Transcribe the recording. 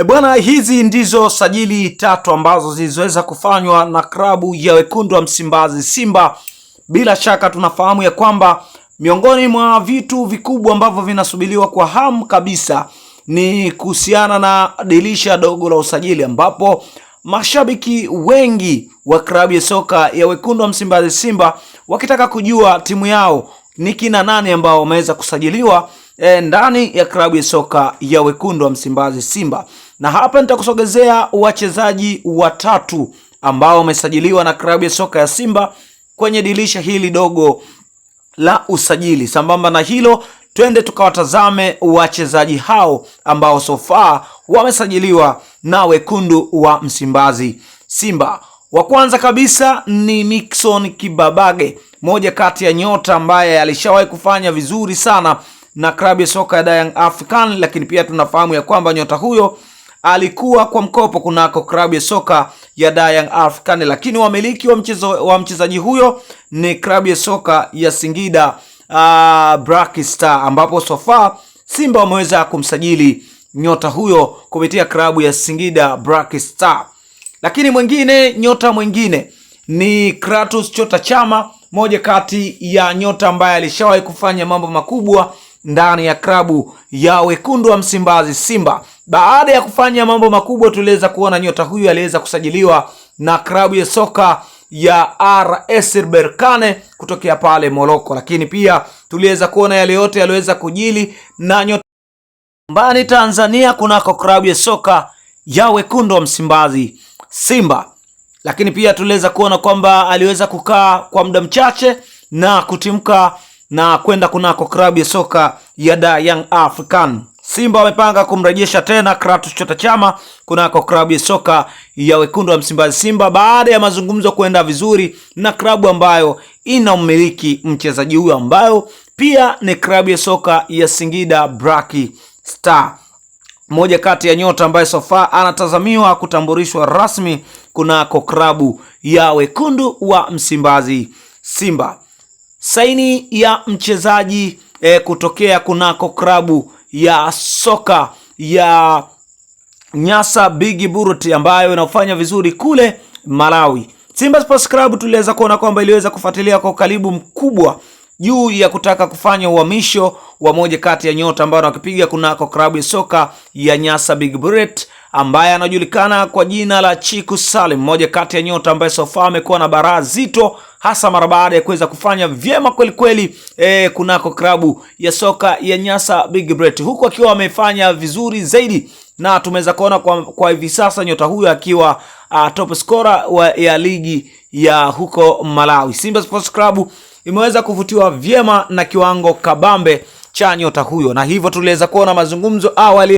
Bwana, hizi ndizo sajili tatu ambazo zilizoweza kufanywa na klabu ya wekundu wa Msimbazi Simba. Bila shaka tunafahamu ya kwamba miongoni mwa vitu vikubwa ambavyo vinasubiriwa kwa hamu kabisa ni kuhusiana na dirisha dogo la usajili, ambapo mashabiki wengi wa klabu ya soka ya wekundu wa Msimbazi Simba wakitaka kujua timu yao ni kina nani ambao wameweza kusajiliwa ndani ya klabu ya soka ya wekundu wa Msimbazi Simba. Na hapa nitakusogezea wachezaji watatu ambao wamesajiliwa na klabu ya soka ya Simba kwenye dirisha hili dogo la usajili. Sambamba na hilo, twende tukawatazame wachezaji hao ambao so far wamesajiliwa na wekundu wa Msimbazi Simba. Wa kwanza kabisa ni Mixon Kibabage, moja kati ya nyota ambaye alishawahi kufanya vizuri sana na klabu ya soka ya Young African, lakini pia tunafahamu ya kwamba nyota huyo alikuwa kwa mkopo kunako klabu ya soka ya Young African, lakini wamiliki wa mchezaji huyo ni klabu ya soka ya Singida Black Star, ambapo so far Simba wameweza kumsajili nyota huyo kupitia klabu ya Singida Black Star. Lakini nyota mwingine ni Kratos Chota Chama, moja kati ya nyota ambaye alishawahi kufanya mambo makubwa ndani ya klabu ya wekundu wa Msimbazi Simba. Baada ya kufanya mambo makubwa, tuliweza kuona nyota huyu aliweza kusajiliwa na klabu ya soka ya RS Berkane kutokea pale Morocco, lakini pia tuliweza kuona yale yote yaliweza kujili na nyota mbani Tanzania kunako klabu ya soka ya wekundu wa Msimbazi Simba. Lakini pia tuliweza kuona kwamba aliweza kukaa kwa muda mchache na kutimka na kwenda kunako klabu ya soka ya Young African. Simba wamepanga kumrejesha tena Kratos Chota Chama kunako klabu ya soka ya wekundu wa Msimbazi Simba baada ya mazungumzo kwenda vizuri na klabu ambayo inamiliki mchezaji huyo, ambayo pia ni klabu ya soka ya Singida Black Star, moja kati ya nyota ambaye so far anatazamiwa kutambulishwa rasmi kunako klabu ya wekundu wa Msimbazi Simba. Saini ya mchezaji kutokea kunako klabu ya soka ya Nyasa Big Bullet ambayo inafanya vizuri kule Malawi. Simba Sports Club tuliweza kuona kwamba iliweza kufuatilia kwa ukaribu mkubwa juu ya kutaka kufanya uhamisho wa moja kati ya nyota ambao wanakipiga kunako klabu ya soka ya Nyasa Big Bullet ambaye anajulikana kwa jina la Chiku Salim, moja kati ya nyota ambaye so far amekuwa na baraa zito, hasa mara baada ya kuweza kufanya vyema kweli kweli kunako klabu ya soka ya Nyasa Big Bullet, huku akiwa amefanya vizuri zaidi, na tumeweza kuona kwa hivi sasa nyota huyo akiwa top scorer ya ligi ya huko Malawi. Simba Sports Club imeweza kuvutiwa vyema na kiwango kabambe cha nyota huyo, na hivyo tuliweza kuona mazungumzo awali